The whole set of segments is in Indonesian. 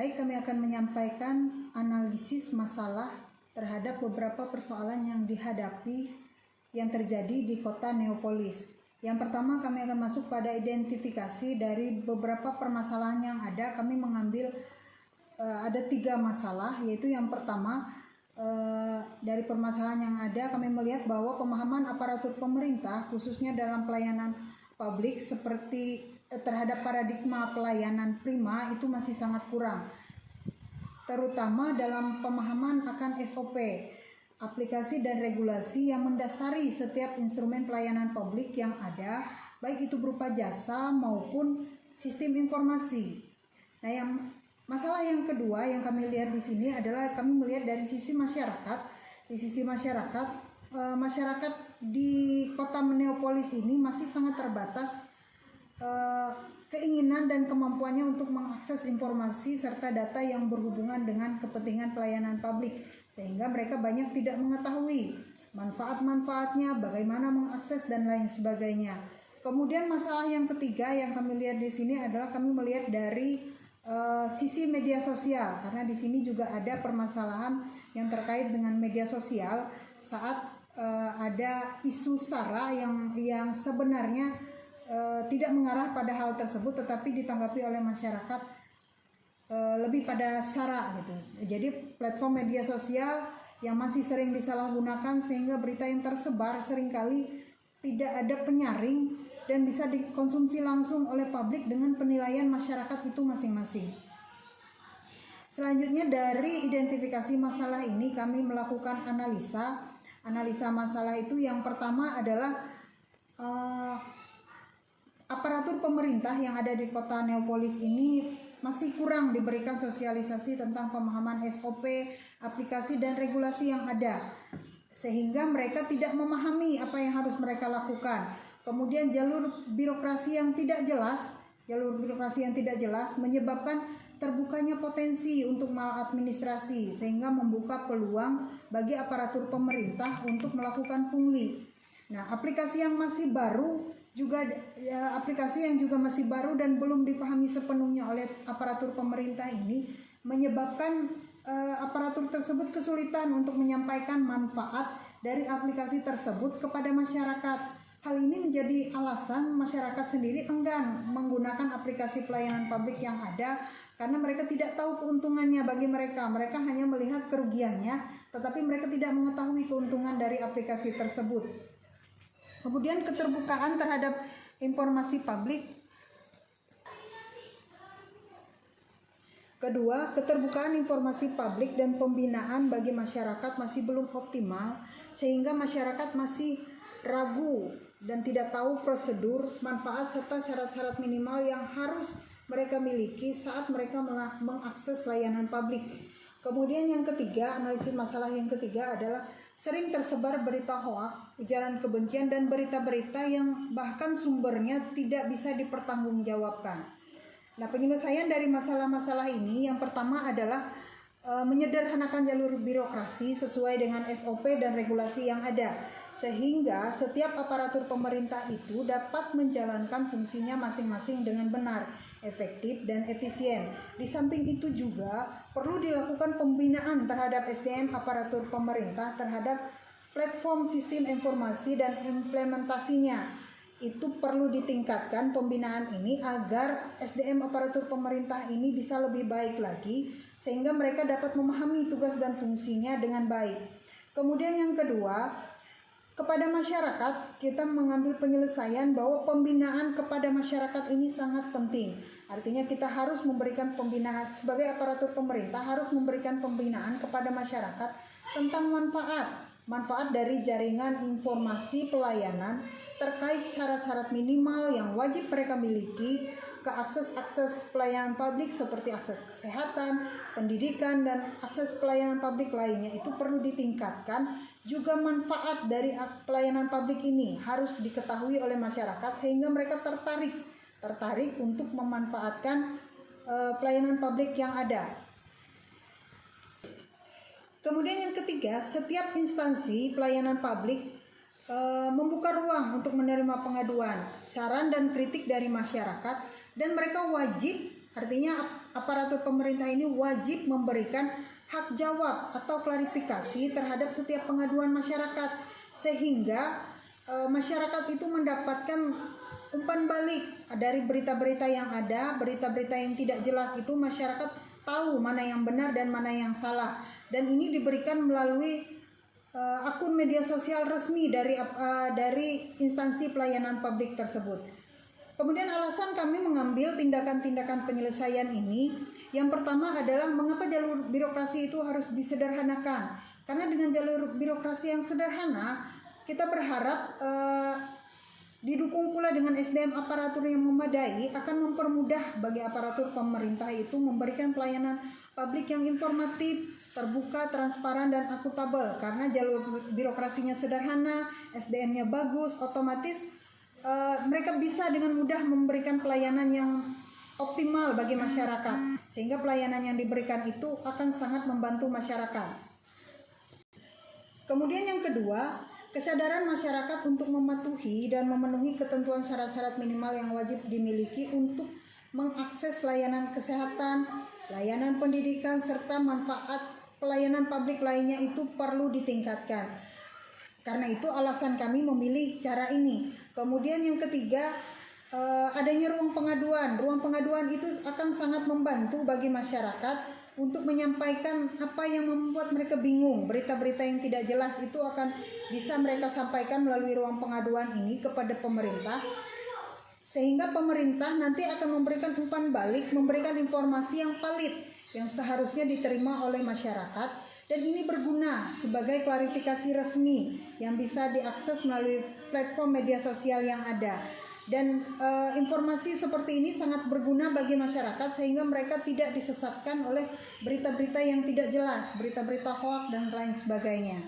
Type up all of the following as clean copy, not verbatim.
Baik, kami akan menyampaikan analisis masalah terhadap beberapa persoalan yang dihadapi yang terjadi di kota Neapolis. Yang pertama, kami akan masuk pada identifikasi dari beberapa permasalahan yang ada. Kami mengambil ada 3 masalah, yaitu yang pertama, dari permasalahan yang ada kami melihat bahwa pemahaman aparatur pemerintah khususnya dalam pelayanan publik seperti terhadap paradigma pelayanan prima itu masih sangat kurang, terutama dalam pemahaman akan SOP, aplikasi dan regulasi yang mendasari setiap instrumen pelayanan publik yang ada, baik itu berupa jasa maupun sistem informasi. Nah, masalah yang kedua yang kami lihat di sini adalah kami melihat dari sisi masyarakat. Di sisi masyarakat, masyarakat di kota Neapolis ini masih sangat terbatas keinginan dan kemampuannya untuk mengakses informasi serta data yang berhubungan dengan kepentingan pelayanan publik, sehingga mereka banyak tidak mengetahui manfaat-manfaatnya, bagaimana mengakses dan lain sebagainya. Kemudian masalah yang ketiga yang kami lihat di sini adalah kami melihat dari sisi media sosial, karena di sini juga ada permasalahan yang terkait dengan media sosial saat ada isu SARA yang sebenarnya tidak mengarah pada hal tersebut, tetapi ditanggapi oleh masyarakat lebih pada SARA gitu. Jadi platform media sosial yang masih sering disalahgunakan sehingga berita yang tersebar seringkali tidak ada penyaring dan bisa dikonsumsi langsung oleh publik dengan penilaian masyarakat itu masing-masing. Selanjutnya, dari identifikasi masalah ini kami melakukan analisa masalah itu. Yang pertama adalah aparatur pemerintah yang ada di kota Neapolis ini masih kurang diberikan sosialisasi tentang pemahaman SOP, aplikasi dan regulasi yang ada, sehingga mereka tidak memahami apa yang harus mereka lakukan. Kemudian jalur birokrasi yang tidak jelas menyebabkan terbukanya potensi untuk maladministrasi, sehingga membuka peluang bagi aparatur pemerintah untuk melakukan pungli. Nah, aplikasi yang juga masih baru dan belum dipahami sepenuhnya oleh aparatur pemerintah ini menyebabkan aparatur tersebut kesulitan untuk menyampaikan manfaat dari aplikasi tersebut kepada masyarakat. Hal ini menjadi alasan masyarakat sendiri enggan menggunakan aplikasi pelayanan publik yang ada karena mereka tidak tahu keuntungannya bagi mereka. Mereka hanya melihat kerugiannya, tetapi mereka tidak mengetahui keuntungan dari aplikasi tersebut. Kemudian keterbukaan terhadap informasi publik. Kedua, keterbukaan informasi publik dan pembinaan bagi masyarakat masih belum optimal, sehingga masyarakat masih ragu dan tidak tahu prosedur, manfaat serta syarat-syarat minimal yang harus mereka miliki saat mereka mengakses layanan publik. Kemudian yang ketiga, analisis masalah yang ketiga adalah sering tersebar berita hoaks, ujaran kebencian dan berita-berita yang bahkan sumbernya tidak bisa dipertanggungjawabkan. Nah, penyelesaian dari masalah-masalah ini yang pertama adalah menyederhanakan jalur birokrasi sesuai dengan SOP dan regulasi yang ada, sehingga setiap aparatur pemerintah itu dapat menjalankan fungsinya masing-masing dengan benar, efektif dan efisien. Di samping itu juga perlu dilakukan pembinaan terhadap SDM aparatur pemerintah terhadap platform sistem informasi dan implementasinya. Itu perlu ditingkatkan pembinaan ini agar SDM aparatur pemerintah ini bisa lebih baik lagi, sehingga mereka dapat memahami tugas dan fungsinya dengan baik. Kemudian yang kedua, kepada masyarakat kita mengambil penyelesaian bahwa pembinaan kepada masyarakat ini sangat penting. Artinya kita harus memberikan pembinaan sebagai aparatur pemerintah, harus memberikan pembinaan kepada masyarakat tentang manfaat dari jaringan informasi pelayanan terkait syarat-syarat minimal yang wajib mereka miliki ke akses pelayanan publik seperti akses kesehatan, pendidikan, dan akses pelayanan publik lainnya. Itu perlu ditingkatkan. Juga manfaat dari pelayanan publik ini harus diketahui oleh masyarakat sehingga mereka tertarik untuk memanfaatkan pelayanan publik yang ada. Kemudian yang ketiga, setiap instansi pelayanan publik membuka ruang untuk menerima pengaduan, saran dan kritik dari masyarakat, dan mereka wajib Artinya aparatur pemerintah ini wajib memberikan hak jawab atau klarifikasi terhadap setiap pengaduan masyarakat, sehingga masyarakat itu mendapatkan umpan balik dari berita-berita yang ada, berita-berita yang tidak jelas itu masyarakat tahu mana yang benar dan mana yang salah. Dan ini diberikan melalui akun media sosial resmi dari instansi pelayanan publik tersebut. Kemudian alasan kami mengambil tindakan-tindakan penyelesaian ini, yang pertama adalah mengapa jalur birokrasi itu harus disederhanakan. Karena dengan jalur birokrasi yang sederhana, kita berharap didukung pula dengan SDM aparatur yang memadai akan mempermudah bagi aparatur pemerintah itu memberikan pelayanan publik yang informatif, terbuka, transparan, dan akuntabel. Karena jalur birokrasinya sederhana, SDM-nya bagus, otomatis mereka bisa dengan mudah memberikan pelayanan yang optimal bagi masyarakat, sehingga pelayanan yang diberikan itu akan sangat membantu masyarakat. Kemudian yang kedua, kesadaran masyarakat untuk mematuhi dan memenuhi ketentuan syarat-syarat minimal yang wajib dimiliki untuk mengakses layanan kesehatan, layanan pendidikan, serta manfaat pelayanan publik lainnya itu perlu ditingkatkan. Karena itu alasan kami memilih cara ini. Kemudian yang ketiga, adanya ruang pengaduan. Ruang pengaduan itu akan sangat membantu bagi masyarakat untuk menyampaikan apa yang membuat mereka bingung. Berita-berita yang tidak jelas itu akan bisa mereka sampaikan melalui ruang pengaduan ini kepada pemerintah, sehingga pemerintah nanti akan memberikan umpan balik, memberikan informasi yang valid yang seharusnya diterima oleh masyarakat, dan ini berguna sebagai klarifikasi resmi yang bisa diakses melalui platform media sosial yang ada. Dan informasi seperti ini sangat berguna bagi masyarakat sehingga mereka tidak disesatkan oleh berita-berita yang tidak jelas, berita-berita hoaks dan lain sebagainya.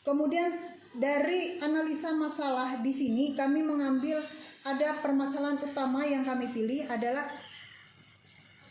Kemudian dari analisa masalah di sini kami mengambil ada permasalahan utama yang kami pilih adalah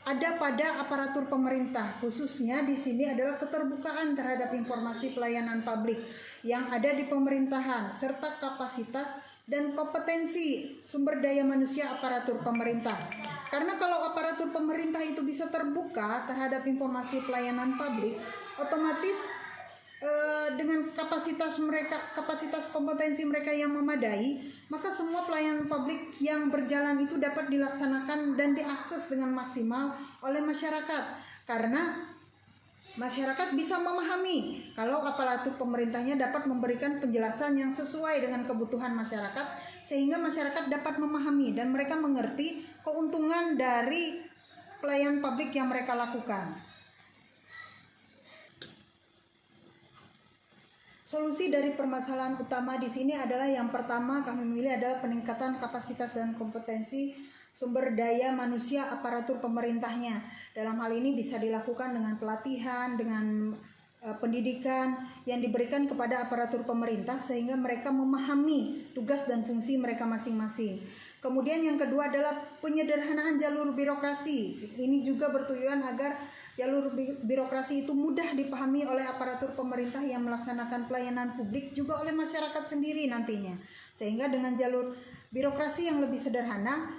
ada pada aparatur pemerintah, khususnya di sini adalah keterbukaan terhadap informasi pelayanan publik yang ada di pemerintahan serta kapasitas dan kompetensi sumber daya manusia aparatur pemerintah. Karena kalau aparatur pemerintah itu bisa terbuka terhadap informasi pelayanan publik, otomatis dengan kapasitas mereka, kapasitas kompetensi mereka yang memadai, maka semua pelayanan publik yang berjalan itu dapat dilaksanakan dan diakses dengan maksimal oleh masyarakat. Karena masyarakat bisa memahami kalau aparatur pemerintahnya dapat memberikan penjelasan yang sesuai dengan kebutuhan masyarakat, sehingga masyarakat dapat memahami dan mereka mengerti keuntungan dari pelayanan publik yang mereka lakukan. Solusi dari permasalahan utama di sini adalah yang pertama kami memilih adalah peningkatan kapasitas dan kompetensi sumber daya manusia aparatur pemerintahnya. Dalam hal ini bisa dilakukan dengan pelatihan, dengan pendidikan yang diberikan kepada aparatur pemerintah sehingga mereka memahami tugas dan fungsi mereka masing-masing. Kemudian yang kedua adalah penyederhanaan jalur birokrasi. Ini juga bertujuan agar jalur birokrasi itu mudah dipahami oleh aparatur pemerintah yang melaksanakan pelayanan publik, juga oleh masyarakat sendiri nantinya. Sehingga dengan jalur birokrasi yang lebih sederhana,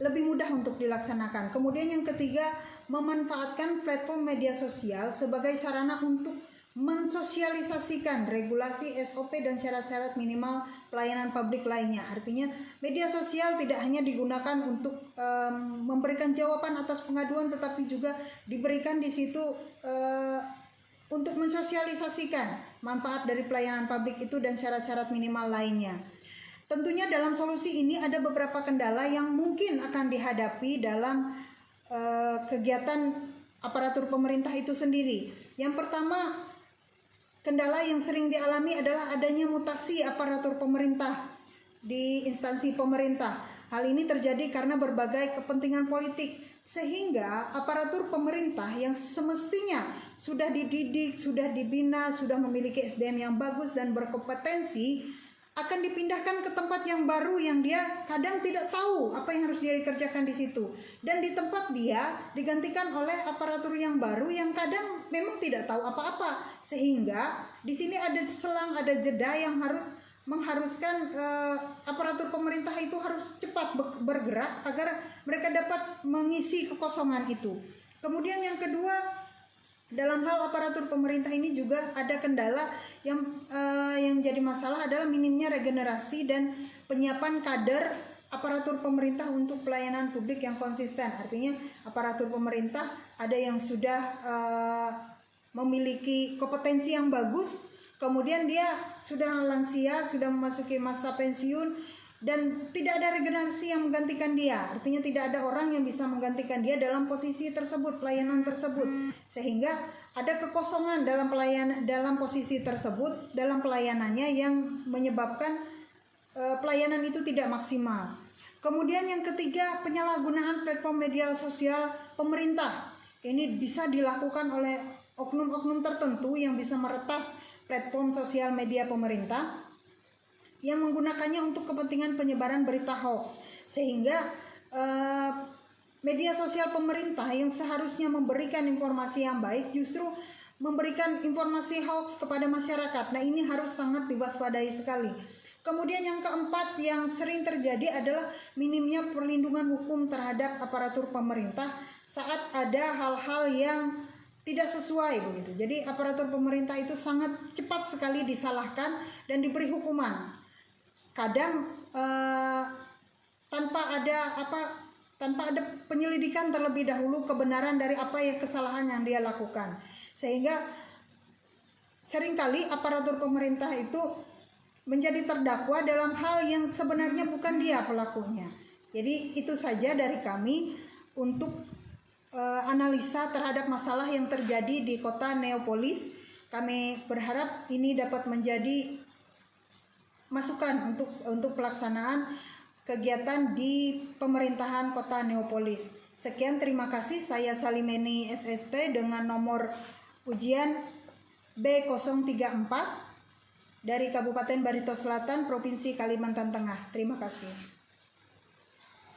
lebih mudah untuk dilaksanakan. Kemudian yang ketiga, memanfaatkan platform media sosial sebagai sarana untuk mensosialisasikan regulasi, SOP, dan syarat-syarat minimal pelayanan publik lainnya. Artinya media sosial tidak hanya digunakan untuk memberikan jawaban atas pengaduan, tetapi juga diberikan di situ untuk mensosialisasikan manfaat dari pelayanan publik itu dan syarat-syarat minimal lainnya. Tentunya dalam solusi ini ada beberapa kendala yang mungkin akan dihadapi dalam kegiatan aparatur pemerintah itu sendiri. Yang pertama, kendala yang sering dialami adalah adanya mutasi aparatur pemerintah di instansi pemerintah. Hal ini terjadi karena berbagai kepentingan politik, sehingga aparatur pemerintah yang semestinya sudah dididik, sudah dibina, sudah memiliki SDM yang bagus dan berkompetensi akan dipindahkan ke tempat yang baru yang dia kadang tidak tahu apa yang harus dia kerjakan di situ, dan di tempat dia digantikan oleh aparatur yang baru yang kadang memang tidak tahu apa-apa, sehingga di sini ada selang, ada jeda yang harus mengharuskan aparatur pemerintah itu harus cepat bergerak agar mereka dapat mengisi kekosongan itu. Kemudian yang kedua, dalam hal aparatur pemerintah ini juga ada kendala yang jadi masalah adalah minimnya regenerasi dan penyiapan kader aparatur pemerintah untuk pelayanan publik yang konsisten. Artinya aparatur pemerintah ada yang sudah memiliki kompetensi yang bagus, kemudian dia sudah lansia, sudah memasuki masa pensiun, dan tidak ada regenerasi yang menggantikan dia. Artinya tidak ada orang yang bisa menggantikan dia dalam posisi tersebut, pelayanan tersebut, sehingga ada kekosongan dalam posisi tersebut, dalam pelayanannya, yang menyebabkan pelayanan itu tidak maksimal. Kemudian yang ketiga, penyalahgunaan platform media sosial pemerintah. Ini bisa dilakukan oleh oknum-oknum tertentu yang bisa meretas platform sosial media pemerintah yang menggunakannya untuk kepentingan penyebaran berita hoax, sehingga media sosial pemerintah yang seharusnya memberikan informasi yang baik justru memberikan informasi hoax kepada masyarakat. Nah, ini harus sangat diwaspadai sekali. Kemudian yang keempat yang sering terjadi adalah minimnya perlindungan hukum terhadap aparatur pemerintah saat ada hal-hal yang tidak sesuai begitu. Jadi aparatur pemerintah itu sangat cepat sekali disalahkan dan diberi hukuman. Kadang tanpa ada penyelidikan terlebih dahulu kebenaran dari apa yang kesalahan yang dia lakukan. Sehingga seringkali aparatur pemerintah itu menjadi terdakwa dalam hal yang sebenarnya bukan dia pelakunya. Jadi itu saja dari kami untuk analisa terhadap masalah yang terjadi di kota Neapolis. Kami berharap ini dapat menjadi masukan untuk pelaksanaan kegiatan di pemerintahan kota Neapolis. Sekian, terima kasih. Saya Salimeni SSP dengan nomor ujian B034 dari Kabupaten Barito Selatan, Provinsi Kalimantan Tengah. Terima kasih.